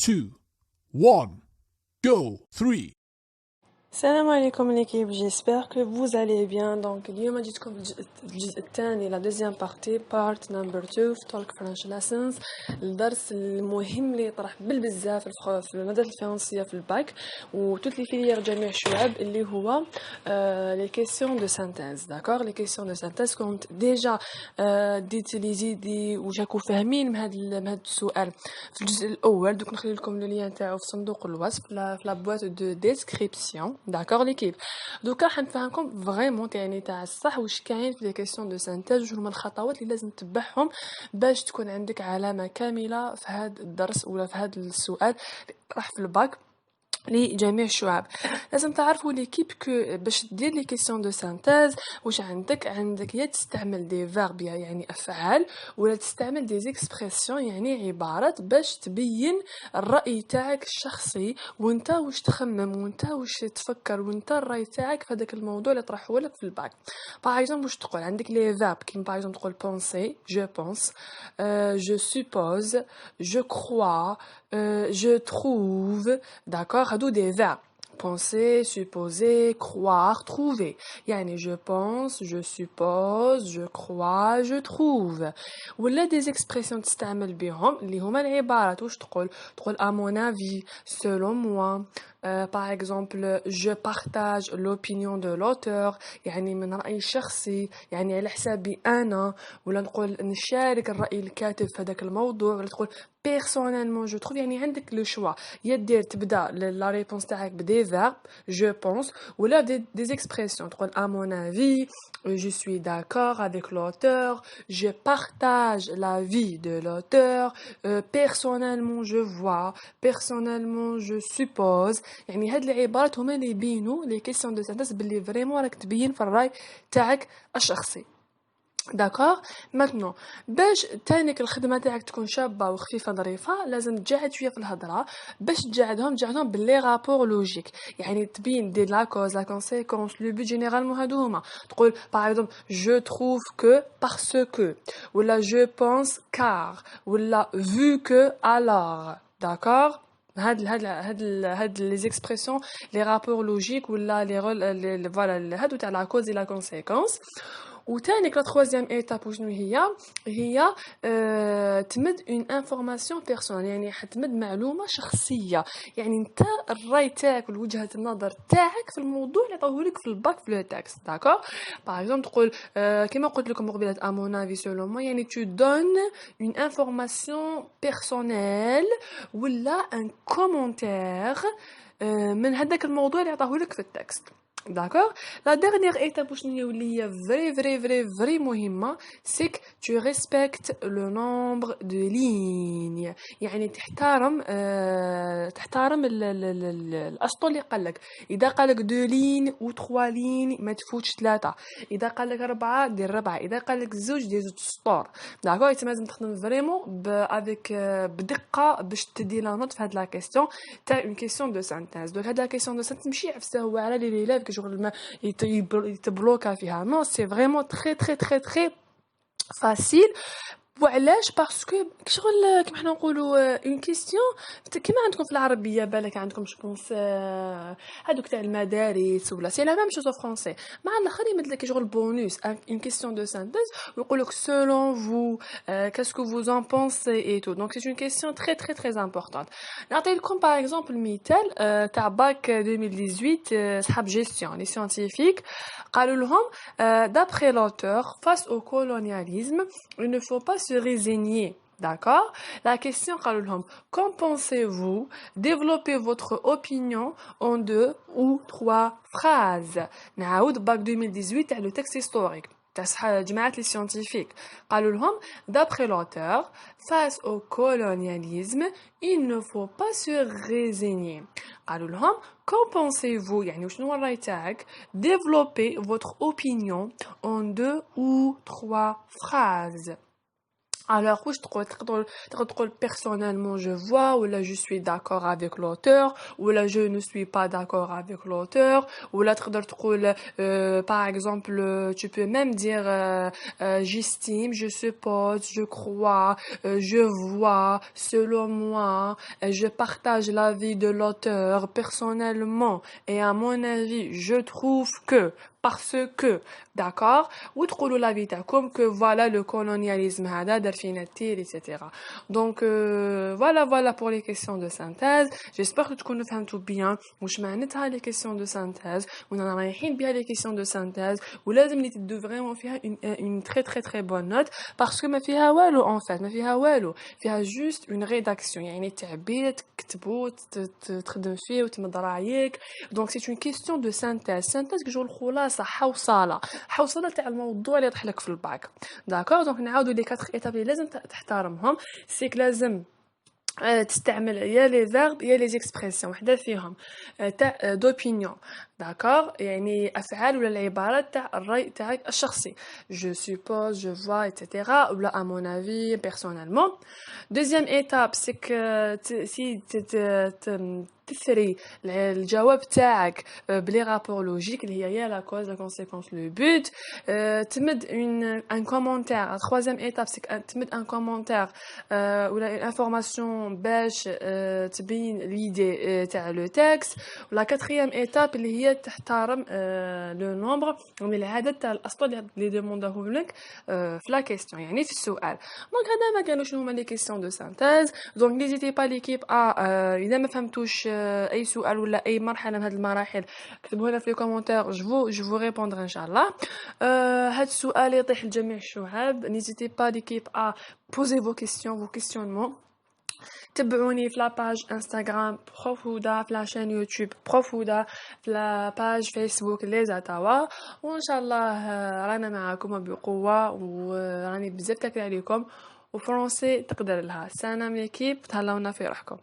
2, 1, go, 3. Salam alaikum l'équipe, j'espère que vous allez bien. Donc اليوم جيتكم الجزء الثاني la deuxième partie part number 2 في Talk French Lessons. الدرس المهم اللي يطرح بالبزاف في المادة الفرنسية في الباك وتوت لي فيليير جميع الشعب اللي هو les questions de synthèse. D'accord, les questions de synthèse كنت déjà ديت لي زيدي وجاكو فاهمين من هذا السؤال في الجزء الاول. دوك نخلي لكم لو لين تاعو في صندوق الوصف في لا بواط دو ديسكريبسيون. داكور ليكيب دوكا حنفهمكم فريمون يعني تاع الصح واش كاين في لي كيسيون دو سانتيز واش هما الخطوات اللي لازم تتبعهم باش تكون عندك علامه كامله في هذا الدرس ولا في هذا السؤال اللي راح في الباك لجميع الشعب. لازم تعرفوا ليكيب كو باش دير لي كيسيون دو سانتيز واش عندك يا تستعمل دي فيرب يعني افعال ولا تستعمل دي اكسبرسيون يعني عبارات باش تبين الراي تاعك الشخصي وانت واش تخمم وانت واش تفكر وانت الراي تاعك في هذاك الموضوع اللي طرحوه لك في الباك. باغ اكزومبل واش تقول عندك لي فيرب كيما باغ اكزومبل تقول بونسي جو بونس جو سوبوز جو كروا je trouve, d'accord, هادو des verbes. Penser, supposer, croire, trouver. يعني je pense, je suppose, je crois, je trouve. ولا des expressions تستعمل بهم اللي هما العبارات واش تقول à mon avis, selon moi. Par exemple, je partage l'opinion de l'auteur يعني من رأي شخصي يعني على حسابي أنا ولا نقول نشارك الرأي الكاتب في هذاك الموضوع ولا تقول personnellement je trouve يعني عندك لو شوا يا دير تبدا لا ريبونس تاعك بدي فيرب je pense ولا des expressions تقول à mon avis je suis d'accord avec l'auteur je partage l'avis de l'auteur personnellement je vois personnellement je suppose يعني هاد العبارات هما اللي يبينوا لي كيسيون دو سانتيز باللي فريمون راك تبين في الراي تاعك الشخصي. داكور ماتنو باش تانيك الخدمه تاعك تكون شابه وخفيفه ظريفه لازم تجعد شويه في الهضره باش تجعدهم باللي رابور لوجيك يعني تبين دي لا كوز لا كونسيكونس لو بوت جينيرالمون هادو هما تقول باغ اكزومبل جو تروف كو باسكو ولا جو بونس كار ولا فو كو الوغ. داكور هاد لي زيكسبرسيون لي رابور لوجيك ولا لي فوالا هادو تاع لا كوز اي لا كونسيكونس. وتانيك لا تخوازيام ايتاب وشنو هي تمد اون انفورماسيون بيرسونيل يعني حتمد معلومه شخصيه يعني انت الراي تاعك وجهه النظر تاعك في الموضوع اللي عطاوهولك في الباك في لو تكست. داكور باغ اكزومبل تقول كيما قلت لكم قبيله ا مون افي سولون مو يعني tu donnes une information personnelle ولا ان كومونتير من هذاك الموضوع اللي عطاوهولك في التكست. D'accord. La dernière étape اللي هي very مهمة c'est que tu respectes le nombre de lignes يعني تحترم الأسطول اللي قالك. إذا قالك 2 lignes و 3 lignes ما تفوتش 3. إذا قالك 4 دير 4. إذا قالك 2 دير 2 سطور. داكور لازم تخدم فريمون افيك بدقة باش تدي لا نوت في هاد لا كيسيون تاع اون كيسيون دو سانتيز. دونك هاد لا كيسيون دو سانتيز ماشي عفسه هو على لي ليليف شغل ما يتبلوكا فيها. نو سي فريمون تري فاسيل. وعلاش باسكو شغل كيما حنا نقولوا اون كيسيون كيما عندكم في العربيه بالك عندكم جوبونس هذوك تاع المدارس ولا سي لا ميم شوز فرونسي مع الاخر يمد لك شغل بونوس اون كيسيون دو سانتيز ويقول لك سولون فو كاسكو فوز ان بونسي اي تو. دونك سي اون كيسيون تري امبورطونت. نعطي لكم باغ اكزومبل مثال تاع باك 2018 صحاب جيستيون لي سيانتيفيك قالوا لهم d'après l'auteur face au colonialisme il ne faut pas se résigner. D'accord. La question قالوا لهم qu'en pensez-vous? Développez votre opinion en 2 ou 3 phrases. نعاود باك 2018 تاع لو تكست هيستوريك تاع جماعة لي سيانتيفيك قالوا لهم d'après l'auteur face au colonialisme il ne faut pas se résigner. قالوا لهم qu'en pensez-vous يعني شنو هو الراي تاعك développez votre opinion en 2 ou 3 phrases. Alors, oui, تقدر personnellement je vois, ou là je suis d'accord avec l'auteur, ou là je ne suis pas d'accord avec l'auteur, ou là تقدر تقول, par exemple, tu peux même dire j'estime, je suppose, je crois, je vois, selon moi, je partage l'avis de l'auteur personnellement, et à mon avis, je trouve que, parce que, d'accord? وتقولوا l'avis تاعكم que voilà le colonialisme هذا دار فينا التير etc. Donc voilà pour les questions de synthèse. J'espère que تكونوا فهمتوا bien واش معناتها les questions de synthèse ورانا رايحين بها les questions de synthèse ولازم اللي تدو vraiment فيها une très bonne note parce que ما فيها والو en fait ما فيها والو فيها juste une rédaction يعني تعبير تكتبوا تخدم فيه وتمد رايك. Donc c'est une question de synthèse كجو الخلاصه حوصله تاع الموضوع اللي يطرح لك في الباك. داكور دونك نعاودوا لي 4 ايتاب اللي لازم تحترمهم. سيك لازم تستعمل يا لي فيرب يا لي اكسبريسيون وحده فيهم تاع دوبينيون. داكور يعني افعال ولا العبارات تاع الراي تاعك الشخصي je suppose je vois etc. ولا à mon avis personnellement. Deuxième étape c'est que si تثري الجواب تاعك بلي رابور لوجيك اللي هي لا كوز لا كونسيكونس لو بوت. تمد un commentaire. La troisième étape c'est que تمد un commentaire ولا une information باش تبين l'idée تاع le texte. La quatrième étape اللي هي تحترم le nombre من العدد تاع الأسطر اللي ديمونداهم لك في la question يعني في السؤال. دونك هذا ما كانوا شنو هما لي كيسيون دو سانتيز. دونك نيزيتي با ليكيب اذا ما فهمتوش اي سؤال ولا اي مرحله من هذه المراحل كتبوها لنا في لي كومونتير جو ريبوندر ان شاء الله. هذا السؤال يطيح لجميع الشعاب. نيزيتي با ليكيب poser vos questions vos questionnements. تبعوني في لاباج انستغرام بروف هدى في لاشين يوتيوب بروف هدى في لاباج فيسبوك لي زاتاوا وان شاء الله رانا معاكم بقوه وراني بزاف تاكل عليكم وفرنسي تقدر لها. سلام ليكيب تهلاونا في روحكم.